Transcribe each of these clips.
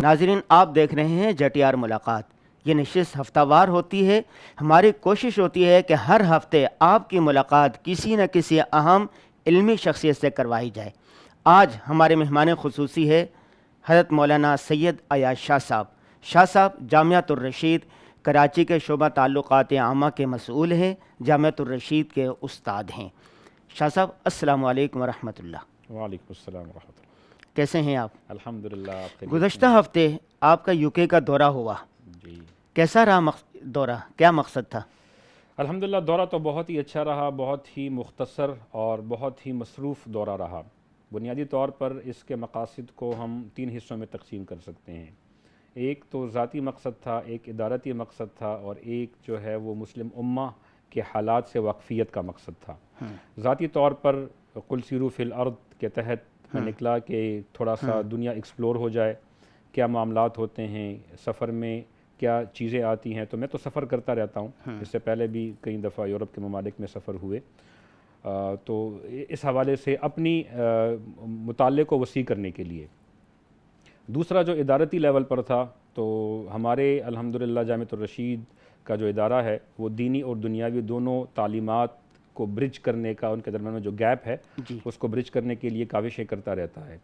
ناظرین، آپ دیکھ رہے ہیں JTR ملاقات۔ یہ نشست ہفتہ وار ہوتی ہے۔ ہماری کوشش ہوتی ہے کہ ہر ہفتے آپ کی ملاقات کسی نہ کسی اہم علمی شخصیت سے کروائی جائے۔ آج ہمارے مہمان خصوصی ہے حضرت مولانا سید ایاز شاہ صاحب۔ شاہ صاحب جامعۃ الرشید کراچی کے شعبہ تعلقات عامہ کے مسئول ہیں، جامعۃ الرشید کے استاد ہیں۔ شاہ صاحب السلام علیکم ورحمۃ اللہ۔ وعلیکم السلام ورحمۃ اللہ۔ کیسے ہیں آپ؟ الحمدللہ۔ آپ گزشتہ ہفتے آپ کا UK کا دورہ ہوا، جی کیسا رہا دورہ؟ کیا مقصد تھا؟ الحمدللہ دورہ تو بہت ہی اچھا رہا، بہت ہی مختصر اور بہت ہی مصروف دورہ رہا۔ بنیادی طور پر اس کے مقاصد کو ہم 3 حصوں میں تقسیم کر سکتے ہیں۔ ایک تو ذاتی مقصد تھا، ایک ادارتی مقصد تھا، اور ایک جو ہے وہ مسلم امہ کے حالات سے واقفیت کا مقصد تھا۔ ذاتی طور پر قل سیروا فی الارض کے تحت میں نکلا کہ تھوڑا سا دنیا ایکسپلور ہو جائے، کیا معاملات ہوتے ہیں سفر میں، کیا چیزیں آتی ہیں۔ تو میں تو سفر کرتا رہتا ہوں، اس سے پہلے بھی کئی دفعہ یورپ کے ممالک میں سفر ہوئے، تو اس حوالے سے اپنی مطالعے کو وسیع کرنے کے لیے۔ دوسرا جو ادارتی لیول پر تھا، تو ہمارے الحمدللہ جامعۃ الرشید کا جو ادارہ ہے وہ دینی اور دنیاوی دونوں تعلیمات کو برج کرنے کا، ان کے درمیان میں جو گیپ ہے اس کو برج کرنے کے لیے کاوشیں کرتا رہتا ہے۔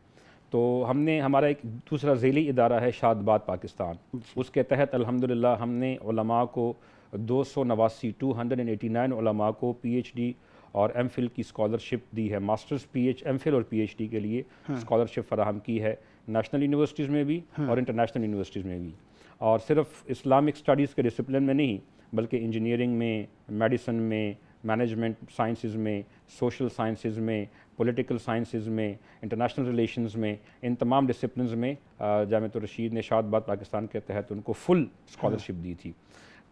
تو ہم نے ہمارا ایک دوسرا ذیلی ادارہ ہے شاد باد پاکستان، اس کے تحت الحمدللہ ہم نے علماء کو 289 علماء کو PhD اور MPhil کی اسکالرشپ دی ہے، ماسٹرز MPhil اور PhD کے لیے اسکالرشپ فراہم کی ہے، نیشنل یونیورسٹیز میں بھی اور انٹرنیشنل یونیورسٹیز میں بھی، اور صرف اسلامک اسٹڈیز کے ڈسپلن میں نہیں بلکہ انجینئرنگ میں، میڈیسن میں، مینجمنٹ سائنسز میں، سوشل سائنسز میں، پولیٹیکل سائنسز میں، انٹرنیشنل ریلیشنز میں، ان تمام ڈسپلنز میں جامعۃ الرشید نے شاد باد پاکستان کے تحت ان کو فل اسکالرشپ دی تھی۔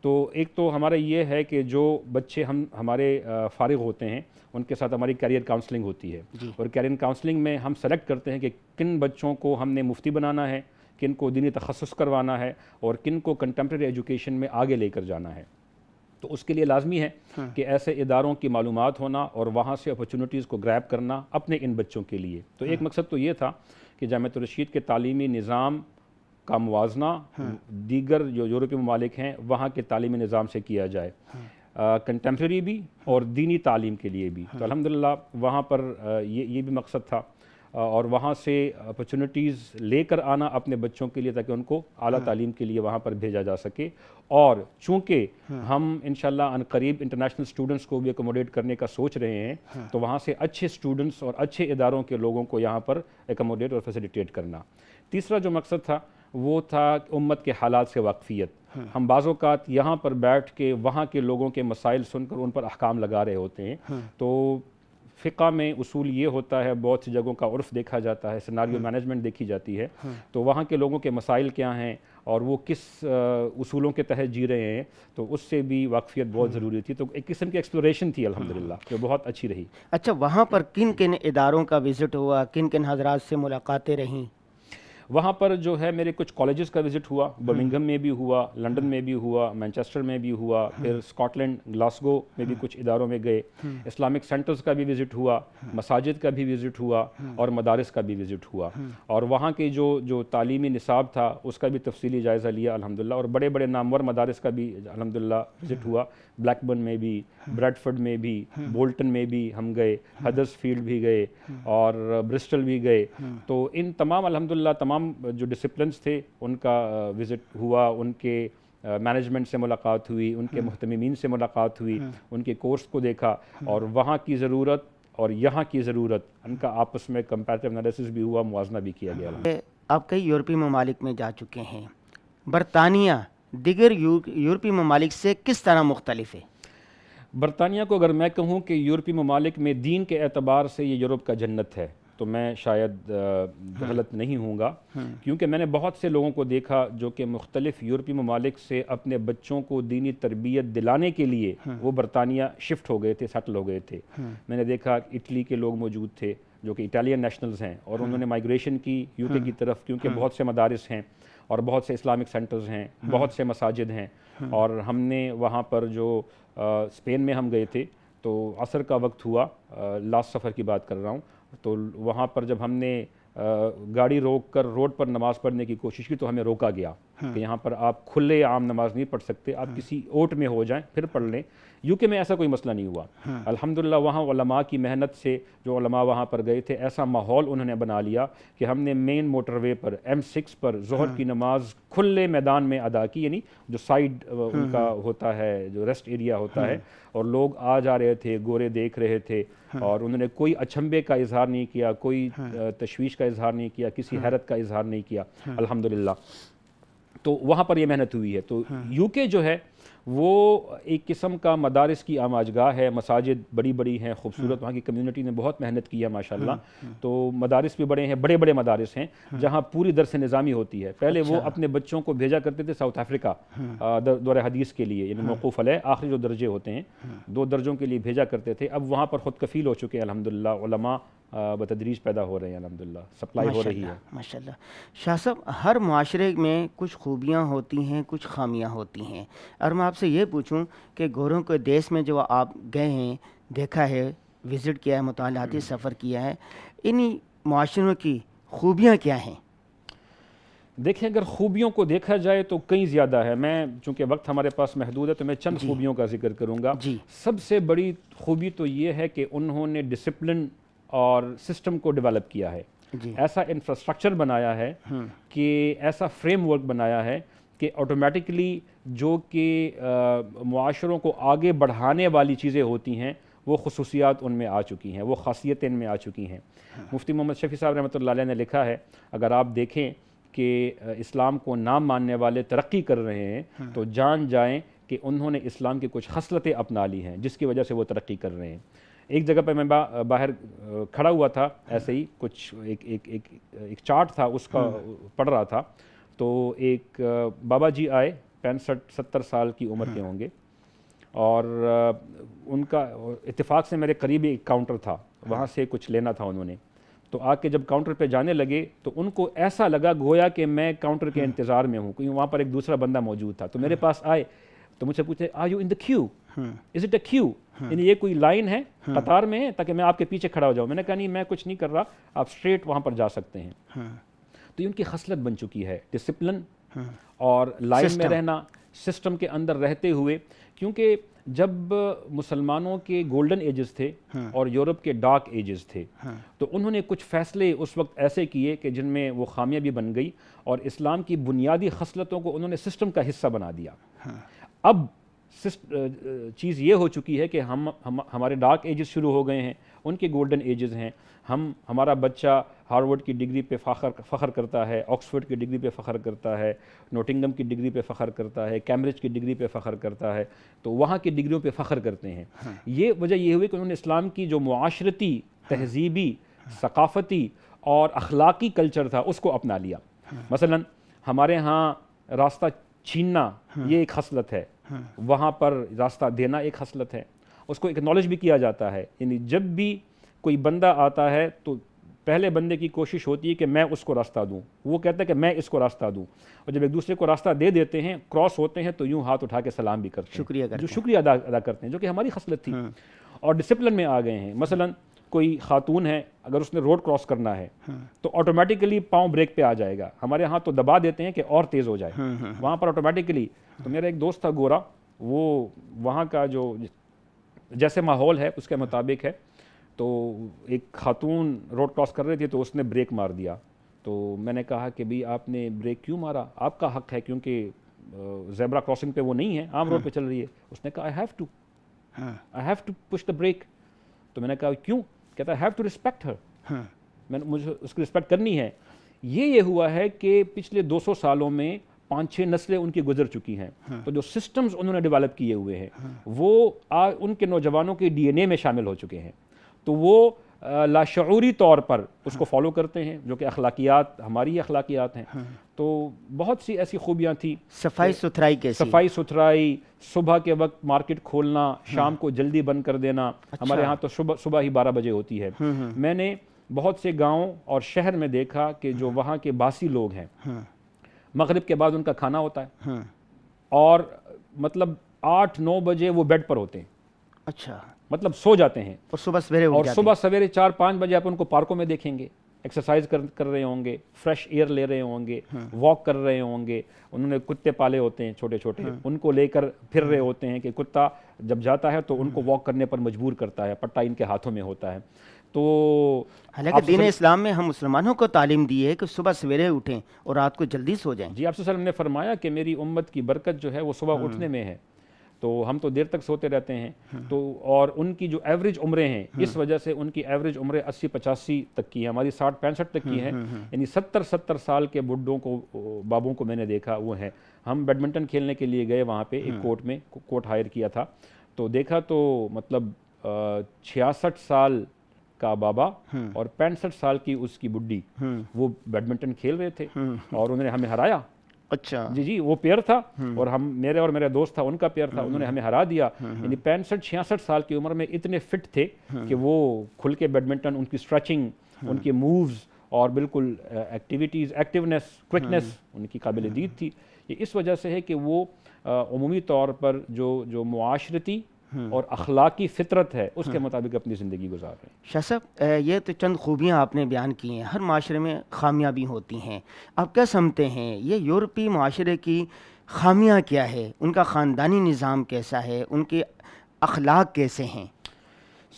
تو ایک تو ہمارا یہ ہے کہ جو بچے ہمارے فارغ ہوتے ہیں ان کے ساتھ ہماری کیریئر کاؤنسلنگ ہوتی ہے، اور کیریئر کاؤنسلنگ میں ہم سلیکٹ کرتے ہیں کہ کن بچوں کو ہم نے مفتی بنانا ہے، کن کو دینی تخصص کروانا ہے، اور کن کو کنٹمپریری ایجوکیشن میں آگے لے کر جانا ہے۔ تو اس کے لیے لازمی ہے کہ ایسے اداروں کی معلومات ہونا اور وہاں سے اپرچونٹیز کو گریب کرنا اپنے ان بچوں کے لیے۔ تو ایک مقصد تو یہ تھا کہ جامعۃ الرشید کے تعلیمی نظام کا موازنہ دیگر جو یورپی ممالک ہیں وہاں کے تعلیمی نظام سے کیا جائے، کنٹمپریری بھی اور دینی تعلیم کے لیے بھی۔ تو الحمدللہ وہاں پر یہ بھی مقصد تھا، اور وہاں سے اپرچونٹیز لے کر آنا اپنے بچوں کے لیے تاکہ ان کو اعلیٰ تعلیم کے لیے وہاں پر بھیجا جا سکے۔ اور چونکہ ہم انشاءاللہ عنقریب انٹرنیشنل اسٹوڈنٹس کو بھی اکوموڈیٹ کرنے کا سوچ رہے ہیں، تو وہاں سے اچھے اسٹوڈنٹس اور اچھے اداروں کے لوگوں کو یہاں پر اکوموڈیٹ اور فیسیلیٹیٹ کرنا۔ تیسرا جو مقصد تھا وہ تھا امت کے حالات سے واقفیت۔ ہم بعض اوقات یہاں پر بیٹھ کے وہاں کے لوگوں کے مسائل سن کر ان پر احکام لگا رہے ہوتے ہیں، تو فقہ میں اصول یہ ہوتا ہے، بہت سی جگہوں کا عرف دیکھا جاتا ہے، سیناریو مینجمنٹ دیکھی جاتی ہے، تو وہاں کے لوگوں کے مسائل کیا ہیں اور وہ کس اصولوں کے تحت جی رہے ہیں، تو اس سے بھی واقفیت بہت ضروری تھی۔ تو ایک قسم کی ایکسپلوریشن تھی الحمدللہ، جو بہت اچھی رہی۔ اچھا، وہاں پر کن کن اداروں کا وزٹ ہوا، کن کن حضرات سے ملاقاتیں رہیں؟ وہاں پر جو ہے میرے کچھ کالجز کا وزٹ ہوا، برمنگھم میں بھی ہوا، لنڈن میں بھی ہوا، مینچسٹر میں بھی ہوا، پھر اسکاٹ لینڈ گلاسگو میں بھی کچھ اداروں میں گئے، اسلامک سینٹرز کا بھی وزٹ ہوا، مساجد کا بھی وزٹ ہوا، اور مدارس کا بھی وزٹ ہوا، اور وہاں کے جو تعلیمی نصاب تھا اس کا بھی تفصیلی جائزہ لیا الحمدللہ، اور بڑے بڑے نامور مدارس کا بھی الحمدللہ وزٹ ہوا، بلیک برن میں بھی، بریڈ فورڈ میں بھی، بولٹن میں بھی ہم گئے، ہدرس فیلڈ بھی گئے، اور برسٹل بھی گئے۔ تو ان تمام الحمدللہ تمام جو ڈسپلنز تھے ان کا وزٹ ہوا، ان کے مینجمنٹ سے ملاقات ہوئی، ان کے محتممین سے ملاقات ہوئی، ان کے کورس کو دیکھا، اور وہاں کی ضرورت اور یہاں کی ضرورت ان کا آپس میں کمپیریٹیو انالیسس بھی ہوا، موازنہ بھی کیا گیا۔ آپ کئی یورپی ممالک میں جا چکے ہیں، برطانیہ دیگر یورپی ممالک سے کس طرح مختلف ہے؟ برطانیہ کو اگر میں کہوں کہ یورپی ممالک میں دین کے اعتبار سے یہ یورپ کا جنت ہے تو میں شاید غلط نہیں ہوں گا، کیونکہ میں نے بہت سے لوگوں کو دیکھا جو کہ مختلف یورپی ممالک سے اپنے بچوں کو دینی تربیت دلانے کے لیے وہ برطانیہ شفٹ ہو گئے تھے، سیٹل ہو گئے تھے۔ میں نے دیکھا اٹلی کے لوگ موجود تھے جو کہ اٹالین نیشنلز ہیں، اور انہوں نے مائگریشن کی UK کی طرف، کیونکہ بہت سے مدارس ہیں اور بہت سے اسلامک سینٹرز ہیں، بہت سے مساجد ہیں، اور ہم نے وہاں پر جو اسپین میں ہم گئے تھے تو عصر کا وقت ہوا، لاسٹ سفر کی بات کر رہا ہوں، تو وہاں پر جب ہم نے گاڑی روک کر روڈ پر نماز پڑھنے کی کوشش کی تو ہمیں روکا گیا کہ یہاں پر آپ کھلے عام نماز نہیں پڑھ سکتے، آپ کسی اوٹ میں ہو جائیں پھر پڑھ لیں۔ یو کے میں ایسا کوئی مسئلہ نہیں ہوا، الحمدللہ وہاں علماء کی محنت سے جو علماء وہاں پر گئے تھے ایسا ماحول انہوں نے بنا لیا کہ ہم نے مین موٹر وے پر M6 پر ظہر کی نماز کھلے میدان میں ادا کی، یعنی جو سائیڈ ان کا ہوتا ہے، جو ریسٹ ایریا ہوتا ہے، اور لوگ آ جا رہے تھے، گورے دیکھ رہے تھے، اور انہوں نے کوئی اچھمبے کا اظہار نہیں کیا، کوئی تشویش کا اظہار نہیں کیا، کسی حیرت کا اظہار نہیں کیا، الحمدللہ۔ تو وہاں پر یہ محنت ہوئی ہے۔ تو یو کے جو ہے وہ ایک قسم کا مدارس کی آماج گاہ ہے، مساجد بڑی بڑی ہیں، خوبصورت، وہاں کی کمیونٹی نے بہت محنت کی ہے ماشاءاللہ، تو مدارس بھی بڑے ہیں، بڑے بڑے مدارس ہیں جہاں پوری درس نظامی ہوتی ہے۔ پہلے وہ اپنے بچوں کو بھیجا کرتے تھے ساؤتھ افریقہ دور حدیث کے لیے، یعنی موقوف علیہ آخری جو درجے ہوتے ہیں 2 درجوں کے لیے بھیجا کرتے تھے، اب وہاں پر خود کفیل ہو چکے ہیں الحمدللہ، علماء بتدریج پیدا ہو رہے ہیں الحمدللہ، سپلائی ہو رہی ہے۔ ماشاءاللہ۔ شاہ صاحب، ہر معاشرے میں کچھ خوبیاں ہوتی ہیں، کچھ خامیاں ہوتی ہیں، اور میں آپ سے یہ پوچھوں کہ گوروں کے دیس میں جو آپ گئے ہیں، دیکھا ہے، وزٹ کیا ہے، مطالعاتی سفر کیا ہے، انہی معاشروں کی خوبیاں کیا ہیں؟ دیکھیں اگر خوبیوں کو دیکھا جائے تو کئی زیادہ ہے، میں چونکہ وقت ہمارے پاس محدود ہے تو میں چند خوبیوں کا ذکر کروں گا۔ سب سے بڑی خوبی تو یہ ہے کہ انہوں نے ڈسپلن اور سسٹم کو ڈیولپ کیا ہے، ایسا انفراسٹرکچر بنایا ہے کہ ایسا فریم ورک بنایا ہے کہ آٹومیٹکلی جو کہ معاشروں کو آگے بڑھانے والی چیزیں ہوتی ہیں وہ خصوصیات ان میں آ چکی ہیں، وہ خاصیتیں ان میں آ چکی ہیں۔ مفتی محمد شفیع صاحب رحمۃ اللہ علیہ نے لکھا ہے، اگر آپ دیکھیں کہ اسلام کو نہ ماننے والے ترقی کر رہے ہیں تو جان جائیں کہ انہوں نے اسلام کی کچھ خصلتیں اپنا لی ہیں جس کی وجہ سے وہ ترقی کر رہے ہیں۔ ایک جگہ پہ میں باہر کھڑا ہوا تھا، ایسے ہی کچھ ایک چارٹ تھا اس کا پڑھ رہا تھا، تو ایک بابا جی آئے، 65-70 سال کی عمر کے ہوں گے، اور ان کا اتفاق سے میرے قریبی ایک کاؤنٹر تھا، وہاں سے کچھ لینا تھا انہوں نے، تو آ کے جب کاؤنٹر پہ جانے لگے تو ان کو ایسا لگا گویا کہ میں کاؤنٹر کے انتظار میں ہوں، کیونکہ وہاں پر ایک دوسرا بندہ موجود تھا، تو میرے پاس آئے تو مجھ سے پوچھے are you in the queue, is it a queue, یعنی یہ کوئی لائن ہے، قطار میں ہے تاکہ میں آپ کے پیچھے کھڑا ہو جاؤں۔ میں نے کہا نہیں، میں کچھ نہیں کر رہا، آپ اسٹریٹ وہاں پر جا سکتے ہیں۔ تو یہ ان کی خصلت بن چکی ہے، ڈسپلن اور لائن میں رہنا، سسٹم کے اندر رہتے ہوئے، کیونکہ جب مسلمانوں کے گولڈن ایجز تھے اور یورپ کے ڈارک ایجز تھے تو انہوں نے کچھ فیصلے اس وقت ایسے کیے کہ جن میں وہ خامیاں بھی بن گئی، اور اسلام کی بنیادی خصلتوں کو انہوں نے سسٹم کا حصہ بنا دیا۔ اب چیز یہ ہو چکی ہے کہ ہمارے ڈارک ایجز شروع ہو گئے ہیں، ان کے گولڈن ایجز ہیں، ہمارا بچہ ہارورڈ کی ڈگری پہ فخر کرتا ہے، آکسفورڈ کی ڈگری پہ فخر کرتا ہے، نوٹنگم کی ڈگری پہ فخر کرتا ہے، کیمبرج کی ڈگری پہ فخر کرتا ہے، تو وہاں کی ڈگریوں پہ فخر کرتے ہیں۔ یہ وجہ یہ ہوئی کہ انہوں نے اسلام کی جو معاشرتی، تہذیبی، ثقافتی اور اخلاقی کلچر تھا اس کو اپنا لیا۔ مثلا ہمارے ہاں راستہ چھیننا یہ ایک خصلت ہے، وہاں پر راستہ دینا ایک خصلت ہے، اس کو ایکنالج بھی کیا جاتا ہے، یعنی جب بھی کوئی بندہ آتا ہے تو پہلے بندے کی کوشش ہوتی ہے کہ میں اس کو راستہ دوں، وہ کہتا ہے کہ میں اس کو راستہ دوں، اور جب ایک دوسرے کو راستہ دے دیتے ہیں، کراس ہوتے ہیں، تو یوں ہاتھ اٹھا کے سلام بھی کرتے ہیں، جو شکریہ ادا کرتے ہیں، جو کہ ہماری خصلت تھی، اور ڈسپلن میں آ گئے ہیں۔ مثلا کوئی خاتون ہے، اگر اس نے روڈ کراس کرنا ہے تو آٹومیٹکلی پاؤں بریک پہ آ جائے گا، ہمارے ہاں تو دبا دیتے ہیں کہ اور تیز ہو جائے، وہاں پر آٹومیٹکلی۔ تو میرا ایک دوست تھا گورا، وہ وہاں کا جو جیسے ماحول ہے اس کے مطابق ہے، تو ایک خاتون روڈ کراس کر رہی تھی تو اس نے بریک مار دیا، تو میں نے کہا کہ بھئی آپ نے بریک کیوں مارا، آپ کا حق ہے، کیونکہ زیبرا کراسنگ پہ وہ نہیں ہے، عام روڈ پہ چل رہی ہے۔ اس نے کہا I have to push the brake۔ تو میں نے کہا کیوں؟ کہتا I have to respect her، مجھے اس کی رسپیکٹ کرنی ہے۔ یہ ہوا ہے کہ پچھلے 200 سالوں میں 5-6 نسلیں ان کی گزر چکی ہیں، تو جو سسٹمز انہوں نے ڈیولپ کیے ہوئے ہیں وہ ان کے نوجوانوں کے ڈی این اے میں شامل ہو چکے ہیں، تو وہ لاشعوری طور پر اس کو فالو کرتے ہیں، جو کہ اخلاقیات ہماری اخلاقیات ہیں۔ تو بہت سی ایسی خوبیاں تھیں، صفائی ستھرائی، صبح کے وقت مارکیٹ کھولنا، شام کو جلدی بند کر دینا، ہمارے ہاں تو صبح ہی 12 بجے ہوتی ہے۔ میں نے بہت سے گاؤں اور شہر میں دیکھا کہ جو وہاں کے باسی لوگ ہیں، مغرب کے بعد ان کا کھانا ہوتا ہے، اور مطلب 8-9 بجے وہ بیڈ پر ہوتے ہیں، اچھا، مطلب سو جاتے ہیں اور صبح سویرے اٹھ اور جاتے صبح سویرے 4-5 بجے آپ ان کو پارکوں میں دیکھیں گے، ایکسرسائز کر رہے ہوں گے، فریش ایئر لے رہے ہوں گے، واک کر رہے ہوں گے. انہوں نے کتے پالے ہوتے ہیں چھوٹے چھوٹے، ان کو لے کر پھر رہے ہوتے ہیں کہ کتا جب جاتا ہے تو ان کو واک کرنے پر مجبور کرتا ہے، پٹا ان کے ہاتھوں میں ہوتا ہے. تو حالانکہ دین اسلام میں ہم مسلمانوں کو تعلیم دی ہے کہ صبح سویرے اٹھیں اور رات کو جلدی سو جائیں. جی آپ صلی اللہ علیہ وسلم نے فرمایا کہ میری امت کی برکت جو ہے وہ صبح اٹھنے میں ہے. تو ہم تو دیر تک سوتے رہتے ہیں، تو اور ان کی جو ایوریج عمریں ہیں اس وجہ سے ان کی ایوریج عمریں 80-85 تک کی ہیں، ہماری 60-65 تک کی ہیں. یعنی 70 سال کے بڈھوں کو، بابوں کو میں نے دیکھا وہ ہیں. ہم بیڈمنٹن کھیلنے کے لیے گئے وہاں پہ ایک کورٹ میں، کورٹ ہائر کیا تھا، تو دیکھا تو مطلب 66 سال کا بابا اور 65 سال کی اس کی بڈھی وہ بیڈمنٹن کھیل رہے تھے اور انہوں نے ہمیں ہرایا. اچھا جی وہ پیئر تھا اور ہم میرے اور میرا دوست تھا ان کا پیئر تھا، انہوں نے ہمیں ہرا دیا. یعنی 65-66 سال کی عمر میں اتنے فٹ تھے کہ وہ کھل کے بیڈمنٹن، ان کی اسٹریچنگ، ان کے مووز اور بالکل ایکٹیویٹیز، ایکٹیونیس، کوئکنیس ان کی قابل دید تھی. یہ اس وجہ سے ہے کہ وہ عمومی طور پر جو معاشرتی اور اخلاقی فطرت ہے اس کے مطابق اپنی زندگی گزار رہے ہیں. شاہ صاحب، یہ تو چند خوبیاں آپ نے بیان کی ہیں. ہر معاشرے میں خامیاں بھی ہوتی ہیں. آپ کیا سمجھتے ہیں یہ یورپی معاشرے کی خامیاں کیا ہے؟ ان کا خاندانی نظام کیسا ہے؟ ان کے اخلاق کیسے ہیں؟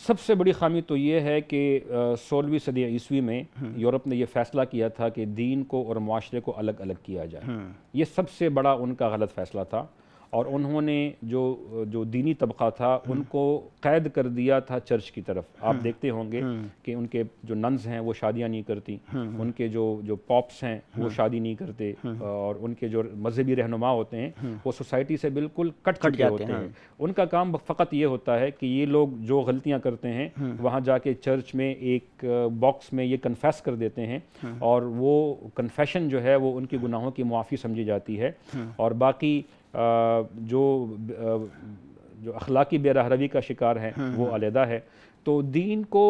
سب سے بڑی خامی تو یہ ہے کہ 16ویں صدی عیسوی میں یورپ نے یہ فیصلہ کیا تھا کہ دین کو اور معاشرے کو الگ الگ کیا جائے. یہ سب سے بڑا ان کا غلط فیصلہ تھا، اور انہوں نے جو دینی طبقہ تھا ان کو قید کر دیا تھا چرچ کی طرف. آپ دیکھتے ہوں گے کہ ان کے جو ننز ہیں وہ شادیاں نہیں کرتی، ان کے جو پاپس ہیں وہ شادی نہیں کرتے، اور ان کے جو مذہبی رہنما ہوتے ہیں وہ سوسائٹی سے بالکل کٹ چکے ہوتے ہیں. ان کا کام فقط یہ ہوتا ہے کہ یہ لوگ جو غلطیاں کرتے ہیں وہاں جا کے چرچ میں ایک باکس میں یہ کنفیس کر دیتے ہیں، اور وہ کنفیشن جو ہے وہ ان کے گناہوں کی معافی سمجھی جاتی ہے. اور باقی جو اخلاقی بے راہ روی کا شکار ہیں وہ علیحدہ ہے. تو دین کو،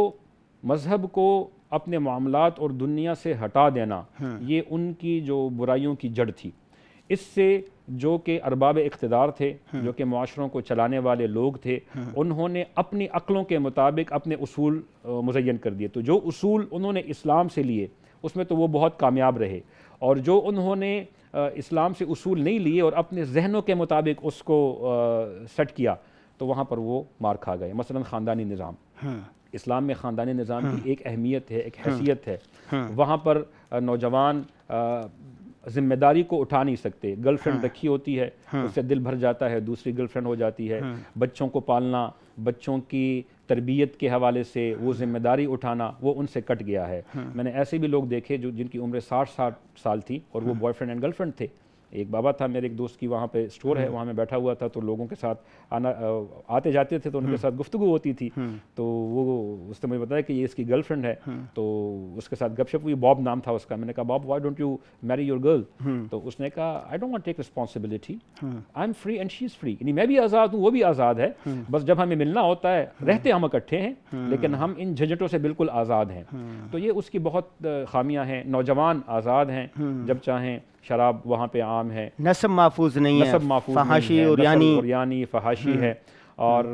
مذہب کو اپنے معاملات اور دنیا سے ہٹا دینا یہ ان کی جو برائیوں کی جڑ تھی. اس سے جو کہ ارباب اقتدار تھے، جو کہ معاشروں کو چلانے والے لوگ تھے، انہوں نے اپنی عقلوں کے مطابق اپنے اصول مزین کر دیے. تو جو اصول انہوں نے اسلام سے لیے اس میں تو وہ بہت کامیاب رہے، اور جو انہوں نے اسلام سے اصول نہیں لیے اور اپنے ذہنوں کے مطابق اس کو سیٹ کیا تو وہاں پر وہ مار کھا گئے. مثلا خاندانی نظام، اسلام میں خاندانی نظام کی ایک اہمیت ہے، ایک حیثیت ہے. وہاں پر نوجوان ذمہ داری کو اٹھا نہیں سکتے. گرل فرینڈ رکھی ہوتی ہے، اس سے دل بھر جاتا ہے، دوسری گرل فرینڈ ہو جاتی ہے. بچوں کو پالنا، بچوں کی تربیت کے حوالے سے وہ ذمہ داری اٹھانا وہ ان سے کٹ گیا ہے. میں نے ایسے بھی لوگ دیکھے جن کی عمریں 60 سال تھی اور وہ boy friend and girl friend تھے. ایک بابا تھا میرے ایک دوست کی، وہاں پہ اسٹور ہے، وہاں میں بیٹھا ہوا تھا تو لوگوں کے ساتھ آتے جاتے تھے تو ان کے ساتھ گفتگو ہوتی تھی. تو وہ اس نے مجھے بتایا کہ یہ اس کی گرل فرینڈ ہے، تو اس کے ساتھ گپ شپ ہوئی. باب نام تھا اس کا. میں نے کہا باب وائی ڈونٹ یو میری یور گرل؟ تو اس نے کہا I don't want take responsibility, I am free and she is free. یعنی میں بھی آزاد ہوں، وہ بھی آزاد ہے، بس جب ہمیں ملنا ہوتا ہے رہتے ہم اکٹھے ہیں لیکن ہم ان جھنجھٹوں سے بالکل آزاد ہیں. تو یہ اس کی بہت خامیاں ہیں. نوجوان آزاد ہیں، جب چاہیں شراب وہاں پہ عام ہے، نسب محفوظ نہیں ہے، نسب محفوظ فحاشی نہیں ہے، عریانی، نسل عریانی، فحاشی ہے. اور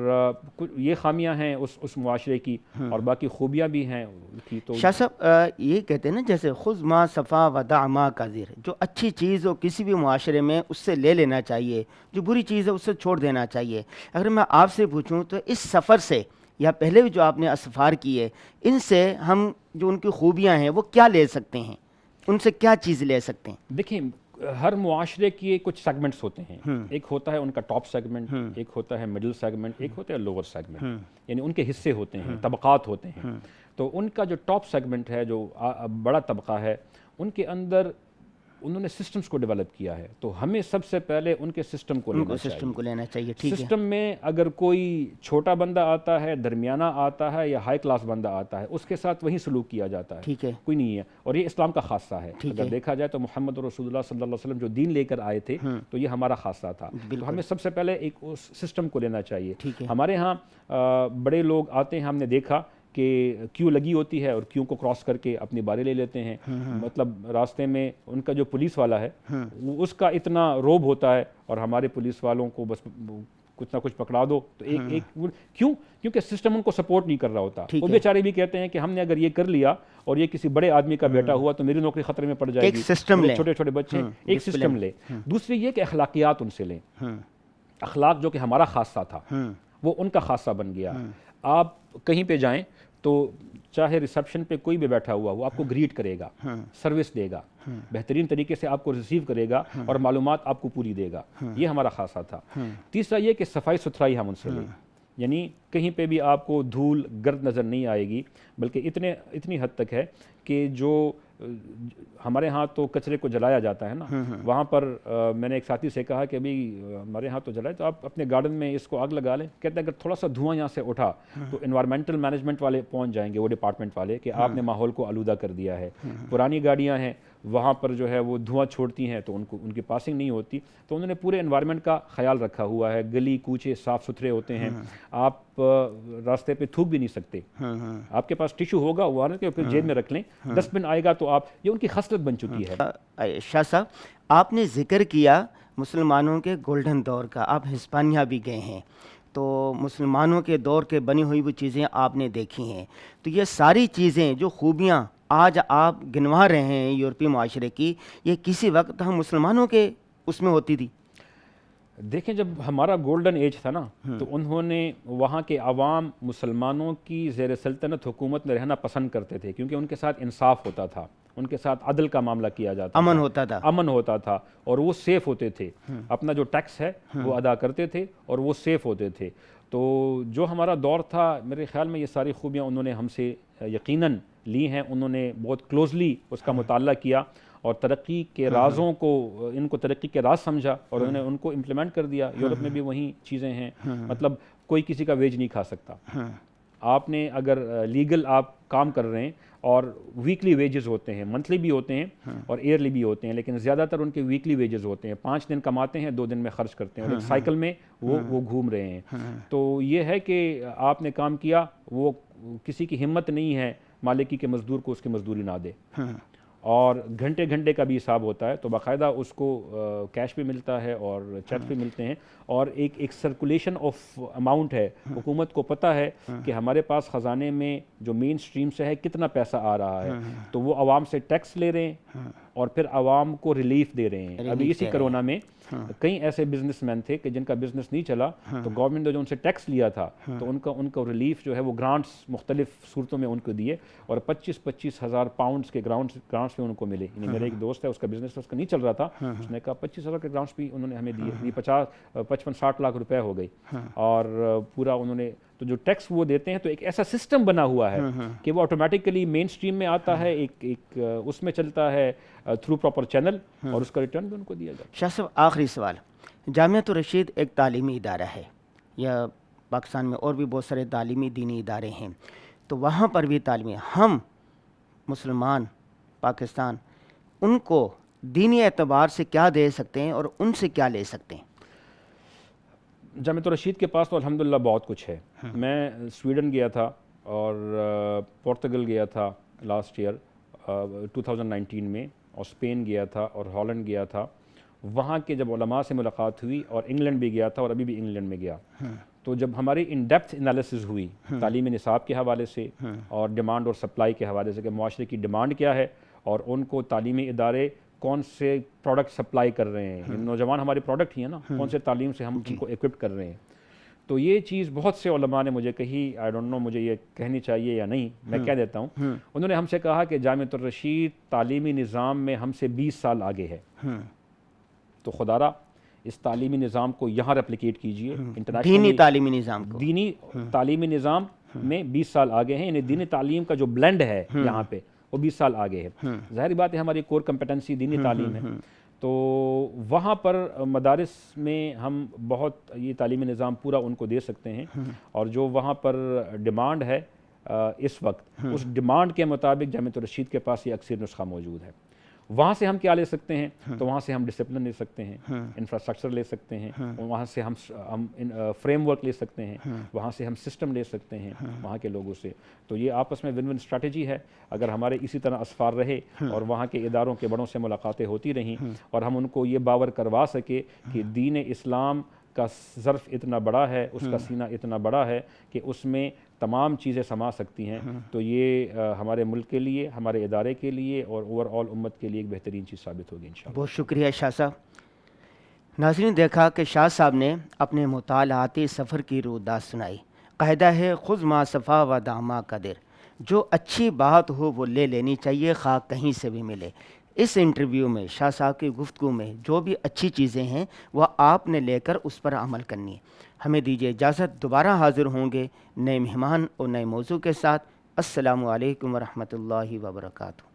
یہ خامیاں ہیں اس معاشرے کی، اور باقی خوبیاں بھی ہیں کی. تو شاہ صاحب یہ کہتے ہیں نا جیسے خذ ما صفا ودع ما قذر، جو اچھی چیز ہو کسی بھی معاشرے میں اس سے لے لینا چاہیے، جو بری چیز ہے اس سے چھوڑ دینا چاہیے. اگر میں آپ سے پوچھوں تو اس سفر سے یا پہلے بھی جو آپ نے اسفار کیے ان سے ہم جو ان کی خوبیاں ہیں وہ کیا لے سکتے ہیں؟ ان سے کیا چیز لے سکتے ہیں؟ دیکھیں ہر معاشرے کی کچھ سیگمنٹس ہوتے ہیں. ایک ہوتا ہے ان کا ٹاپ سیگمنٹ، ایک ہوتا ہے مڈل سیگمنٹ، ایک ہوتا ہے لوور سیگمنٹ. یعنی ان کے حصے ہوتے ہیں، طبقات ہوتے ہیں. تو ان کا جو ٹاپ سیگمنٹ ہے، جو بڑا طبقہ ہے، ان کے اندر انہوں نے سسٹمز کو ڈیولپ کیا ہے. تو ہمیں سب سے پہلے ان کے سسٹم کو لینا چاہیے. ٹھیک ہے. سسٹم میں اگر کوئی چھوٹا بندہ آتا ہے، درمیانہ آتا ہے یا ہائی کلاس بندہ آتا ہے، اس کے ساتھ وہی سلوک کیا جاتا ہے. ٹھیک ہے. کوئی نہیں ہے. اور یہ اسلام کا خاصہ ہے. اگر دیکھا جائے تو محمد رسول اللہ صلی اللہ علیہ وسلم جو دین لے کر آئے تھے تو یہ ہمارا خاصہ تھا. تو ہمیں سب سے پہلے ایک اس سسٹم کو لینا چاہیے. ہمارے ہاں بڑے لوگ آتے ہیں، ہم نے دیکھا کہ کیو لگی ہوتی ہے اور کیو کو کراس کر کے اپنی باری لے لیتے ہیں. مطلب راستے میں ان کا جو پولیس والا ہے اس کا اتنا روب ہوتا ہے، اور ہمارے پولیس والوں کو بس کچھ نہ کچھ پکڑا دو تو ایک کیوں؟ کیونکہ سسٹم ان کو سپورٹ نہیں کر رہا ہوتا. وہ بیچارے بھی کہتے ہیں کہ ہم نے اگر یہ کر لیا اور یہ کسی بڑے آدمی کا بیٹا ہوا تو میری نوکری خطرے میں پڑ جائے گی. چھوٹے چھوٹے بچے ایک سسٹم لے. دوسری یہ کہ اخلاقیات ان سے لیں. اخلاق جو کہ ہمارا خاصہ تھا وہ ان کا خاصہ بن گیا. آپ کہیں پہ جائیں تو چاہے ریسیپشن پہ کوئی بھی بیٹھا ہوا وہ آپ کو گریٹ کرے گا, سروس دے گا, بہترین طریقے سے آپ کو ریسیو کرے گا اور معلومات آپ کو پوری دے گا. یہ ہمارا خاصہ تھا. تیسرا یہ کہ صفائی ستھرائی ہم ان سے لیں, یعنی کہیں پہ بھی آپ کو دھول گرد نظر نہیں آئے گی, بلکہ اتنی حد تک ہے کہ جو ہمارے ہاں تو کچرے کو جلایا جاتا ہے نا, وہاں پر میں نے ایک ساتھی سے کہا کہ ابھی ہمارے ہاں تو جلائے تو آپ اپنے گارڈن میں اس کو آگ لگا لیں. کہتے ہیں اگر تھوڑا سا دھواں یہاں سے اٹھا تو انوائرمنٹل مینجمنٹ والے پہنچ جائیں گے, وہ ڈپارٹمنٹ والے, کہ آپ نے ماحول کو آلودہ کر دیا ہے. پرانی گاڑیاں ہیں وہاں پر جو ہے وہ دھواں چھوڑتی ہیں تو ان کی پاسنگ نہیں ہوتی. تو انہوں نے پورے انوائرمنٹ کا خیال رکھا ہوا ہے. گلی کوچے صاف ستھرے ہوتے ہیں, آپ راستے پہ تھوک بھی نہیں سکتے. آپ کے پاس ٹیشو ہوگا وہ آنے کے پھر جیب میں رکھ لیں, ڈسٹ بن آئے گا تو آپ, یہ ان کی خصلت بن چکی ہے. شاہ صاحب, آپ نے ذکر کیا مسلمانوں کے گولڈن دور کا, آپ ہسپانیہ بھی گئے ہیں تو مسلمانوں کے دور کے بنی ہوئی وہ چیزیں آپ نے دیکھی ہیں. تو یہ ساری چیزیں جو خوبیاں آج آپ گنوا رہے ہیں یورپی معاشرے کی, یہ کسی وقت ہم مسلمانوں کے اس میں ہوتی تھی؟ دیکھیں جب ہمارا گولڈن ایج تھا نا تو انہوں نے وہاں کے عوام مسلمانوں کی زیر سلطنت حکومت میں رہنا پسند کرتے تھے, کیونکہ ان کے ساتھ انصاف ہوتا تھا, ان کے ساتھ عدل کا معاملہ کیا جاتا تھا, امن ہوتا تھا اور وہ سیف ہوتے تھے. اپنا جو ٹیکس ہے وہ ادا کرتے تھے اور وہ سیف ہوتے تھے. تو جو ہمارا دور تھا, میرے خیال میں یہ ساری خوبیاں انہوں نے ہم سے یقیناً لی ہیں. انہوں نے بہت کلوزلی اس کا مطالعہ کیا اور ترقی کے رازوں کو, ان کو ترقی کے راز سمجھا اور انہوں نے ان کو امپلیمنٹ کر دیا. یورپ میں بھی وہی چیزیں ہیں, مطلب کوئی کسی کا ویج نہیں کھا سکتا. آپ نے اگر لیگل آپ کام کر رہے ہیں اور ویکلی ویجز ہوتے ہیں, منتھلی بھی ہوتے ہیں اور ایئرلی بھی ہوتے ہیں, لیکن زیادہ تر ان کے ویکلی ویجز ہوتے ہیں. 5 دن کماتے ہیں, 2 دن میں خرچ کرتے ہیں اور ایک سائیکل میں وہ گھوم رہے ہیں. تو یہ ہے کہ آپ نے کام کیا, وہ کسی کی ہمت نہیں ہے مالکی کے مزدور کو اس کی مزدوری نہ دے, اور گھنٹے گھنٹے کا بھی حساب ہوتا ہے. تو باقاعدہ اس کو کیش بھی ملتا ہے اور چیک بھی ملتے ہیں, اور ایک سرکولیشن آف اماؤنٹ ہے. حکومت کو پتہ ہے کہ ہمارے پاس خزانے میں جو مین سٹریم سے ہے کتنا پیسہ آ رہا ہے, تو وہ عوام سے ٹیکس لے رہے ہیں اور پھر عوام کو ریلیف دے رہے ہیں. ابھی اسی کرونا میں کئی ایسے بزنس مین تھے کہ جن کا بزنس نہیں چلا, تو گورنمنٹ نے جو ان سے ٹیکس لیا تھا تو ان کا ریلیف جو ہے وہ گرانٹس مختلف صورتوں میں ان کو دیے, اور 25,000 ہزار پاؤنڈز کے گرانٹس بھی ان کو ملے. یعنی میرا ایک دوست ہے, اس کا بزنس اس کا نہیں چل رہا تھا, اس نے کہا 25,000 کے گرانٹس بھی انہوں نے ہمیں دیے. یہ 55-60 لاکھ روپے ہو گئی. اور پورا انہوں نے, تو جو ٹیکس وہ دیتے ہیں تو ایک ایسا سسٹم بنا ہوا ہے کہ وہ آٹومیٹکلی مین سٹریم میں آتا ہے, ایک اس میں چلتا ہے تھرو پراپر چینل, اور اس کا ریٹرن بھی ان کو دیا جاتا ہے. شاہ صاحب, آخری سوال, جامعۃ الرشید ایک تعلیمی ادارہ ہے, یا پاکستان میں اور بھی بہت سارے تعلیمی دینی ادارے ہیں, تو وہاں پر بھی تعلیمی, ہم مسلمان پاکستان ان کو دینی اعتبار سے کیا دے سکتے ہیں اور ان سے کیا لے سکتے ہیں؟ جامعۃ الرشید کے پاس تو الحمدللہ بہت کچھ ہے. میں سویڈن گیا تھا اور پورتگل گیا تھا لاسٹ ایئر 2019 میں, اور اسپین گیا تھا اور ہالینڈ گیا تھا. وہاں کے جب علماء سے ملاقات ہوئی, اور انگلینڈ بھی گیا تھا اور ابھی بھی انگلینڈ میں گیا, تو جب ہماری ان ڈیپتھ انالیسز ہوئی تعلیمی نصاب کے حوالے سے اور ڈیمانڈ اور سپلائی کے حوالے سے کہ معاشرے کی ڈیمانڈ کیا ہے اور ان کو تعلیمی ادارے کون سے پروڈکٹ سپلائی کر رہے ہیں, نوجوان ہمارے پروڈکٹ ہی ہیں نا, کون سے تعلیم سے ہم ان کو ایکوپ کر رہے ہیں. تو یہ چیز بہت سے علماء نے مجھے کہی, آئی ڈونٹ نو مجھے یہ کہنی چاہیے یا نہیں, میں کہہ دیتا ہوں. انہوں نے ہم سے کہا کہ جامعۃ الرشید تعلیمی نظام میں ہم سے 20 سال آگے ہے, تو خدا را اس تعلیمی نظام کو یہاں ریپلیکیٹ کیجئے. دینی تعلیمی نظام کو, دینی تعلیمی نظام میں 20 سال آگے ہیں, یعنی دینی تعلیم کا جو بلینڈ ہے یہاں پہ وہ 20 سال آگے ہے. ظاہری بات ہے ہماری کور کمپیٹنسی دینی تعلیم ہے, تو وہاں پر مدارس میں ہم بہت یہ تعلیمی نظام پورا ان کو دے سکتے ہیں, اور جو وہاں پر ڈیمانڈ ہے اس وقت, اس ڈیمانڈ کے مطابق جامعۃ الرشید کے پاس یہ اکثر نسخہ موجود ہے. وہاں سے ہم کیا لے سکتے ہیں؟ تو وہاں سے ہم ڈسپلن لے سکتے ہیں, انفراسٹرکچر لے سکتے ہیں, وہاں سے ہم فریم ورک لے سکتے ہیں, وہاں سے ہم سسٹم لے سکتے ہیں وہاں کے لوگوں سے. تو یہ آپس میں ون ون اسٹریٹجی ہے. اگر ہمارے اسی طرح اسفار رہے اور وہاں کے اداروں کے بڑوں سے ملاقاتیں ہوتی رہیں اور ہم ان کو یہ باور کروا سکے کہ دین اسلام کا ظرف اتنا بڑا ہے، اس کا سینہ اتنا بڑا ہے کہ اس میں تمام چیزیں سما سکتی ہیں، تو یہ ہمارے ملک کے لیے، ہمارے ادارے کے لیے اور اوور آل امت کے لیے ایک بہترین چیز ثابت ہوگی انشاءاللہ۔ بہت شکریہ شاہ صاحب۔ ناظرین، دیکھا کہ شاہ صاحب نے اپنے مطالعاتی سفر کی روح سنائی۔ قاعدہ ہے خذ ما صفا و داما قدر، جو اچھی بات ہو وہ لے لینی چاہیے، خواہ کہیں سے بھی ملے۔ اس انٹرویو میں شاہ صاحب کی گفتگو میں جو بھی اچھی چیزیں ہیں وہ آپ نے لے کر اس پر عمل کرنی ہے۔ ہمیں دیجیے اجازت، دوبارہ حاضر ہوں گے نئے مہمان اور نئے موضوع کے ساتھ۔ السلام علیکم ورحمۃ اللہ وبرکاتہ۔